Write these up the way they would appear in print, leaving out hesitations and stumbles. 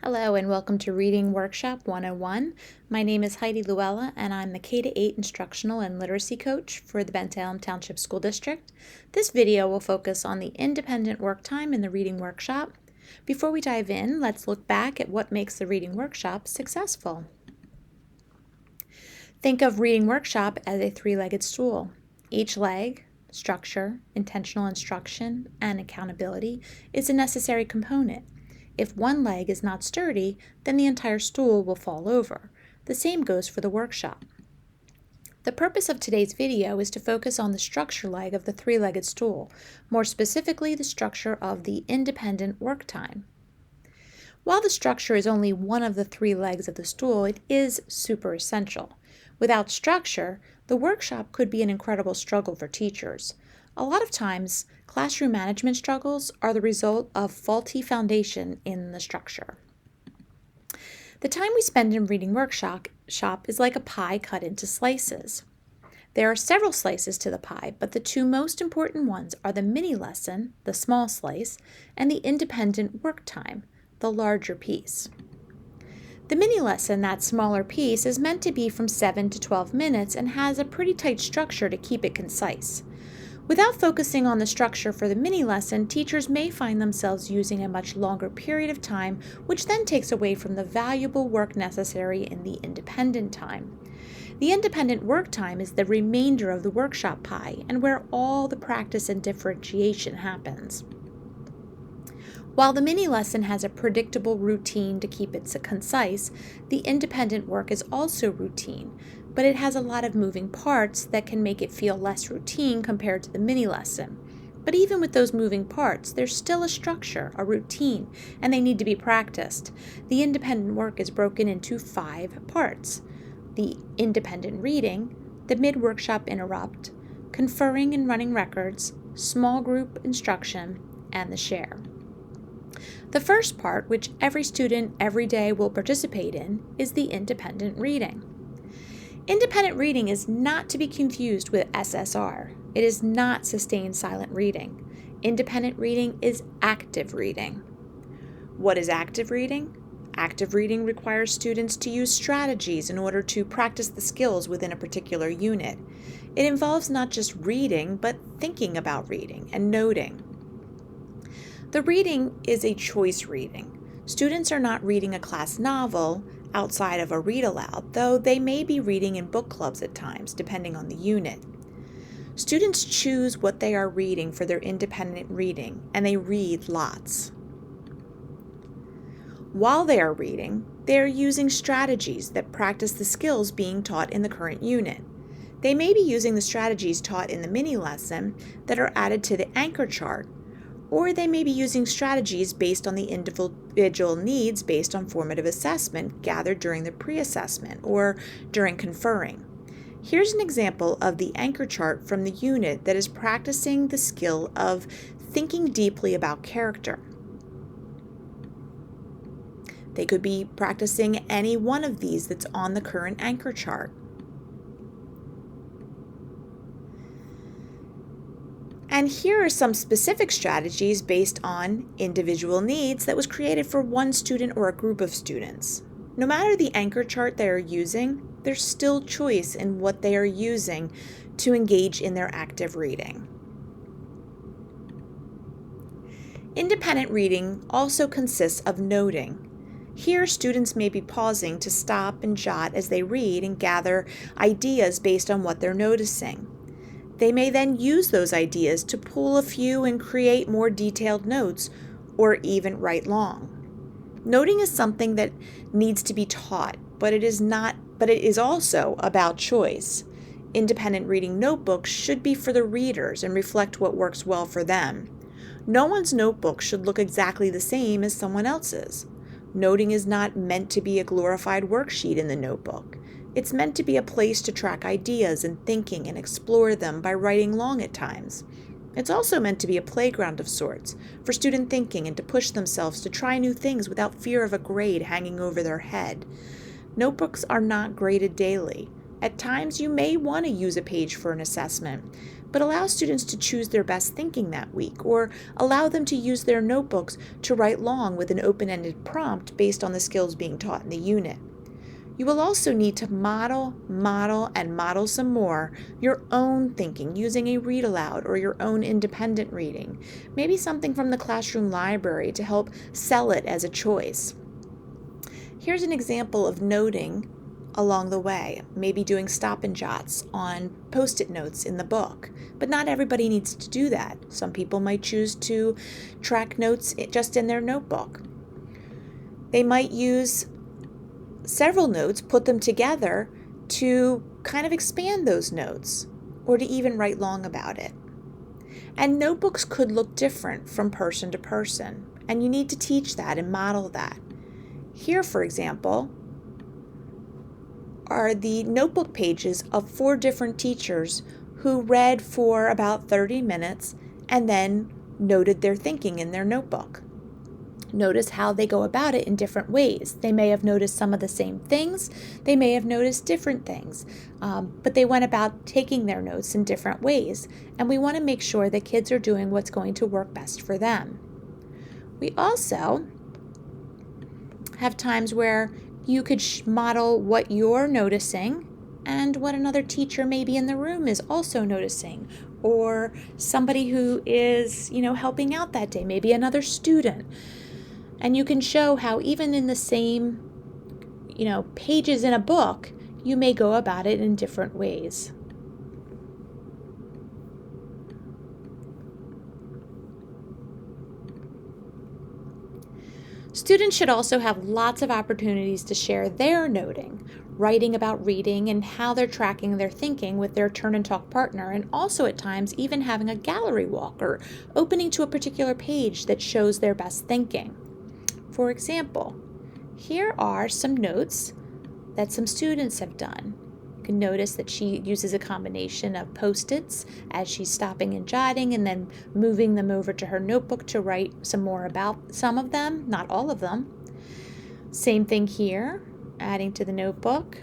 Hello and welcome to Reading Workshop 101. My name is Heidi Luella and I'm the K-8 Instructional and Literacy Coach for the Bensalem Township School District. This video will focus on the independent work time in the Reading Workshop. Before we dive in, let's look back at what makes the Reading Workshop successful. Think of Reading Workshop as a three-legged stool. Each leg, structure, intentional instruction, and accountability is a necessary component. If one leg is not sturdy, then the entire stool will fall over. The same goes for the workshop. The purpose of today's video is to focus on the structure leg of the three-legged stool, more specifically the structure of the independent work time. While the structure is only one of the three legs of the stool, it is super essential. Without structure, the workshop could be an incredible struggle for teachers. A lot of times, classroom management struggles are the result of faulty foundation in the structure. The time we spend in Reading Workshop is like a pie cut into slices. There are several slices to the pie, but the two most important ones are the mini lesson, the small slice, and the independent work time, the larger piece. The mini lesson, that smaller piece, is meant to be from 7 to 12 minutes and has a pretty tight structure to keep it concise. Without focusing on the structure for the mini lesson, teachers may find themselves using a much longer period of time, which then takes away from the valuable work necessary in the independent time. The independent work time is the remainder of the workshop pie and where all the practice and differentiation happens. While the mini lesson has a predictable routine to keep it concise, the independent work is also routine, but it has a lot of moving parts that can make it feel less routine compared to the mini lesson. But even with those moving parts, there's still a structure, a routine, and they need to be practiced. The independent work is broken into 5 parts: the independent reading, the mid-workshop interrupt, conferring and running records, small group instruction, and the share. The first part, which every student every day will participate in, is the independent reading. Independent reading is not to be confused with SSR. It is not sustained silent reading. Independent reading is active reading. What is active reading? Active reading requires students to use strategies in order to practice the skills within a particular unit. It involves not just reading, but thinking about reading and noting. The reading is a choice reading. Students are not reading a class novel outside of a read aloud, though they may be reading in book clubs at times, depending on the unit. Students choose what they are reading for their independent reading, and they read lots. While they are reading, they are using strategies that practice the skills being taught in the current unit. They may be using the strategies taught in the mini lesson that are added to the anchor chart, or they may be using strategies based on the individual needs based on formative assessment gathered during the pre-assessment or during conferring. Here's an example of the anchor chart from the unit that is practicing the skill of thinking deeply about character. They could be practicing any one of these that's on the current anchor chart. And here are some specific strategies based on individual needs that was created for one student or a group of students. No matter the anchor chart they are using, there's still choice in what they are using to engage in their active reading. Independent reading also consists of noting. Here, students may be pausing to stop and jot as they read and gather ideas based on what they're noticing. They may then use those ideas to pull a few and create more detailed notes, or even write long. Noting is something that needs to be taught, but it is also about choice. Independent reading notebooks should be for the readers and reflect what works well for them. No one's notebook should look exactly the same as someone else's. Noting is not meant to be a glorified worksheet in the notebook. It's meant to be a place to track ideas and thinking and explore them by writing long at times. It's also meant to be a playground of sorts for student thinking and to push themselves to try new things without fear of a grade hanging over their head. Notebooks are not graded daily. At times you may want to use a page for an assessment, but allow students to choose their best thinking that week, or allow them to use their notebooks to write long with an open-ended prompt based on the skills being taught in the unit. You will also need to model some more your own thinking using a read aloud or your own independent reading, maybe something from the classroom library to help sell it as a choice. Here's an example of noting along the way, maybe doing stop and jots on post-it notes in the book. But not everybody needs to do that. Some people might choose to track notes just in their notebook. They might use several notes, put them together to kind of expand those notes, or to even write long about it. And notebooks could look different from person to person, and you need to teach that and model that. Here, for example, are the notebook pages of 4 different teachers who read for about 30 minutes and then noted their thinking in their notebook. Notice how they go about it in different ways. They may have noticed some of the same things, they may have noticed different things, but they went about taking their notes in different ways, and we want to make sure that kids are doing what's going to work best for them. We also have times where you could model what you're noticing and what another teacher maybe in the room is also noticing, or somebody who is, helping out that day, maybe another student. And you can show how even in the same, pages in a book, you may go about it in different ways. Students should also have lots of opportunities to share their noting, writing about reading and how they're tracking their thinking with their turn and talk partner, and also at times even having a gallery walk or opening to a particular page that shows their best thinking. For example, here are some notes that some students have done. You can notice that she uses a combination of Post-its as she's stopping and jotting and then moving them over to her notebook to write some more about some of them, not all of them. Same thing here, adding to the notebook.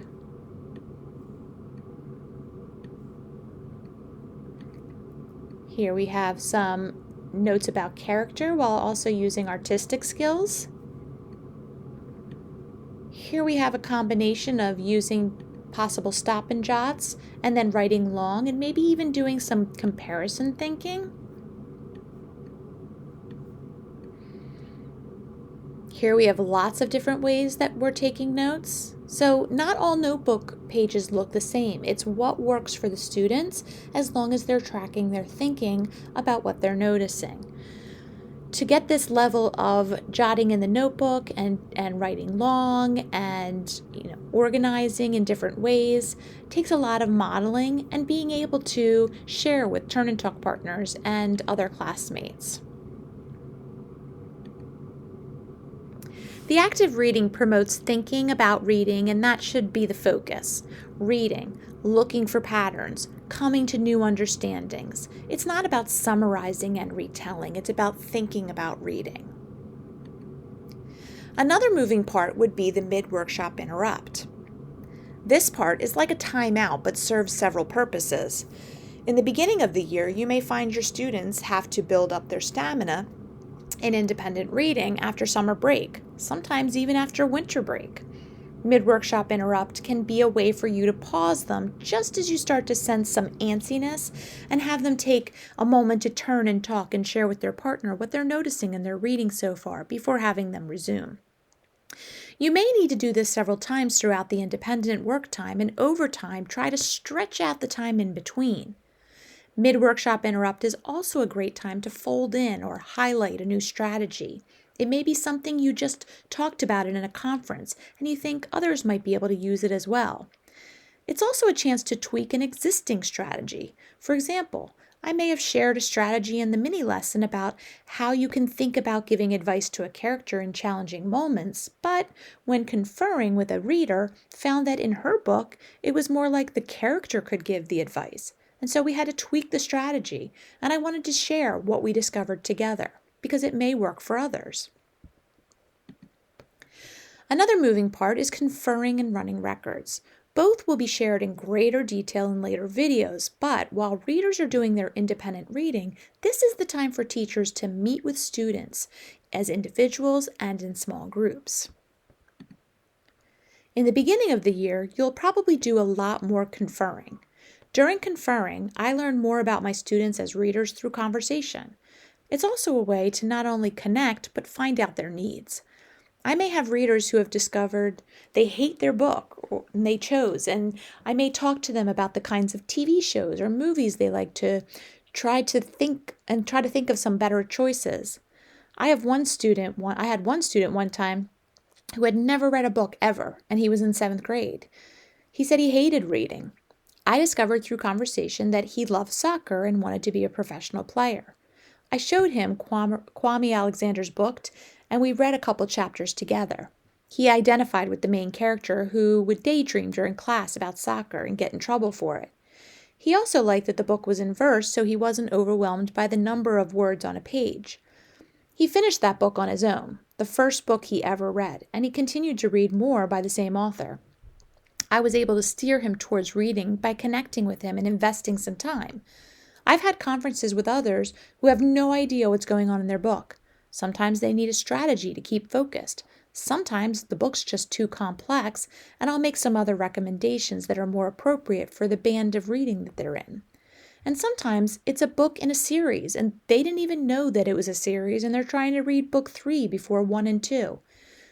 Here we have some notes about character while also using artistic skills. Here we have a combination of using possible stop and jots and then writing long and maybe even doing some comparison thinking. Here we have lots of different ways that we're taking notes. So not all notebook pages look the same. It's what works for the students as long as they're tracking their thinking about what they're noticing. To get this level of jotting in the notebook and writing long and organizing in different ways takes a lot of modeling and being able to share with turn and talk partners and other classmates. The active reading promotes thinking about reading, and that should be the focus. Reading, looking for patterns, coming to new understandings. It's not about summarizing and retelling, it's about thinking about reading. Another moving part would be the mid-workshop interrupt. This part is like a timeout but serves several purposes. In the beginning of the year, you may find your students have to build up their stamina in independent reading after summer break, sometimes even after winter break. Mid-workshop interrupt can be a way for you to pause them just as you start to sense some antsiness and have them take a moment to turn and talk and share with their partner what they're noticing in their reading so far before having them resume. You may need to do this several times throughout the independent work time, and over time try to stretch out the time in between. Mid-workshop interrupt is also a great time to fold in or highlight a new strategy. It may be something you just talked about in a conference and you think others might be able to use it as well. It's also a chance to tweak an existing strategy. For example, I may have shared a strategy in the mini lesson about how you can think about giving advice to a character in challenging moments, but when conferring with a reader, found that in her book, it was more like the character could give the advice. And so we had to tweak the strategy, and I wanted to share what we discovered together, because it may work for others. Another moving part is conferring and running records. Both will be shared in greater detail in later videos, but while readers are doing their independent reading, this is the time for teachers to meet with students as individuals and in small groups. In the beginning of the year, you'll probably do a lot more conferring. During conferring, I learn more about my students as readers through conversation. It's also a way to not only connect, but find out their needs. I may have readers who have discovered they hate their book and they chose, and I may talk to them about the kinds of TV shows or movies they like to try to think of some better choices. I had one student one time who had never read a book ever, and he was in 7th grade. He said he hated reading. I discovered through conversation that he loved soccer and wanted to be a professional player. I showed him Kwame Alexander's book, and we read a couple chapters together. He identified with the main character who would daydream during class about soccer and get in trouble for it. He also liked that the book was in verse, so he wasn't overwhelmed by the number of words on a page. He finished that book on his own, the first book he ever read, and he continued to read more by the same author. I was able to steer him towards reading by connecting with him and investing some time. I've had conferences with others who have no idea what's going on in their book. Sometimes they need a strategy to keep focused. Sometimes the book's just too complex, and I'll make some other recommendations that are more appropriate for the band of reading that they're in. And sometimes it's a book in a series, and they didn't even know that it was a series, and they're trying to read book 3 before 1 and 2.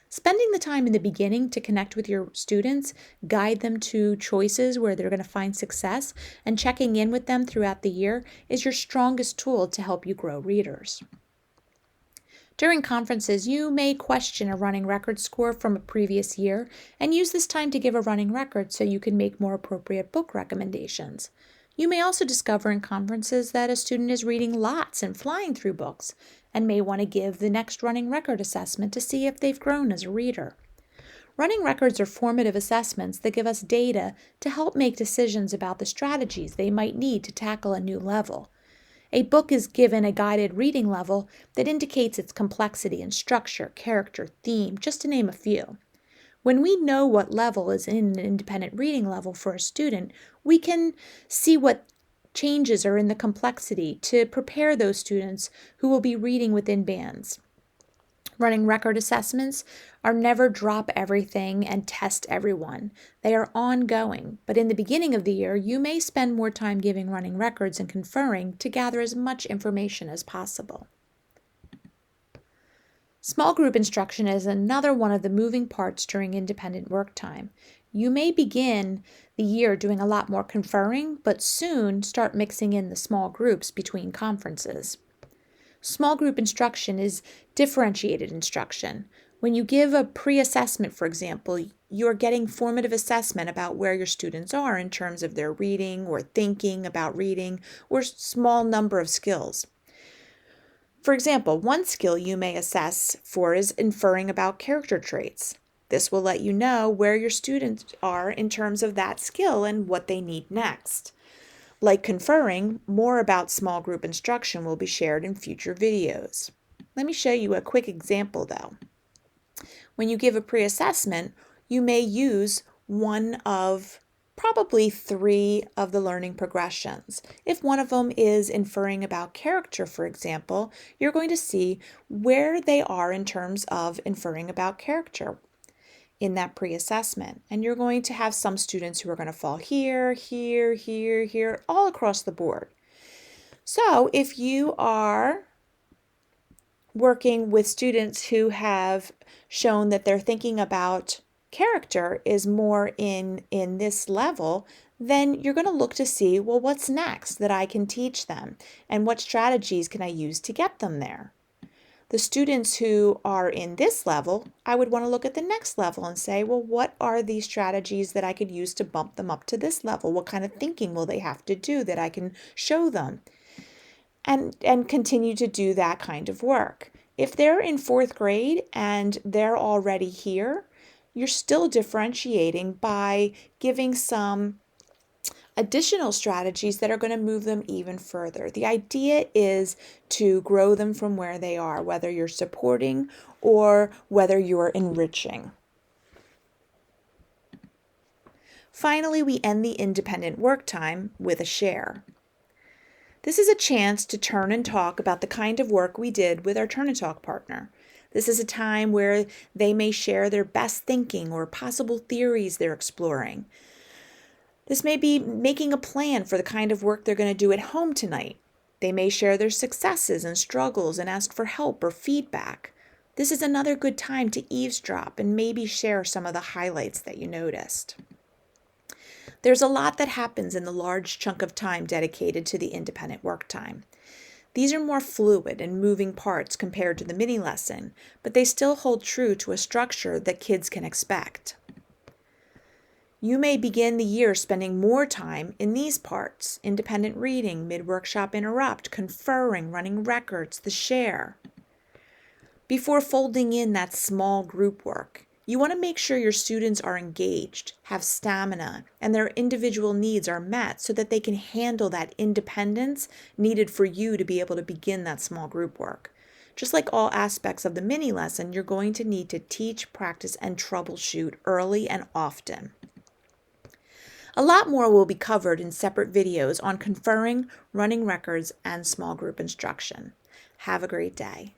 Spending the time in the beginning to connect with your students, guide them to choices where they're going to find success, and checking in with them throughout the year is your strongest tool to help you grow readers. During conferences, you may question a running record score from a previous year and use this time to give a running record so you can make more appropriate book recommendations. You may also discover in conferences that a student is reading lots and flying through books and may want to give the next running record assessment to see if they've grown as a reader. Running records are formative assessments that give us data to help make decisions about the strategies they might need to tackle a new level. A book is given a guided reading level that indicates its complexity and structure, character, theme, just to name a few. When we know what level is in an independent reading level for a student, we can see what changes are in the complexity to prepare those students who will be reading within bands. Running record assessments are never drop everything and test everyone. They are ongoing, but in the beginning of the year, you may spend more time giving running records and conferring to gather as much information as possible. Small group instruction is another one of the moving parts during independent work time. You may begin the year doing a lot more conferring, but soon start mixing in the small groups between conferences. Small group instruction is differentiated instruction. When you give a pre-assessment, for example, you're getting formative assessment about where your students are in terms of their reading or thinking about reading or small number of skills. For example, one skill you may assess for is inferring about character traits. This will let you know where your students are in terms of that skill and what they need next. Like conferring, more about small group instruction will be shared in future videos. Let me show you a quick example though. When you give a pre-assessment, you may use one of probably 3 of the learning progressions. If one of them is inferring about character, for example, you're going to see where they are in terms of inferring about character in that pre-assessment. And you're going to have some students who are going to fall here, here, here, here, all across the board. So if you are working with students who have shown that they're thinking about character is more in this level, then you're going to look to see, well, what's next that I can teach them and what strategies can I use to get them there? The students who are in this level, I would want to look at the next level and say, well, what are these strategies that I could use to bump them up to this level? What kind of thinking will they have to do that I can show them? And continue to do that kind of work. If they're in 4th grade and they're already here, you're still differentiating by giving some additional strategies that are going to move them even further. The idea is to grow them from where they are, whether you're supporting or whether you're enriching. Finally, we end the independent work time with a share. This is a chance to turn and talk about the kind of work we did with our Turn and Talk partner. This is a time where they may share their best thinking or possible theories they're exploring. This may be making a plan for the kind of work they're going to do at home tonight. They may share their successes and struggles and ask for help or feedback. This is another good time to eavesdrop and maybe share some of the highlights that you noticed. There's a lot that happens in the large chunk of time dedicated to the independent work time. These are more fluid and moving parts compared to the mini lesson, but they still hold true to a structure that kids can expect. You may begin the year spending more time in these parts: independent reading, mid-workshop interrupt, conferring, running records, the share. Before folding in that small group work, you want to make sure your students are engaged, have stamina, and their individual needs are met so that they can handle that independence needed for you to be able to begin that small group work. Just like all aspects of the mini lesson, you're going to need to teach, practice, and troubleshoot early and often. A lot more will be covered in separate videos on conferring, running records, and small group instruction. Have a great day.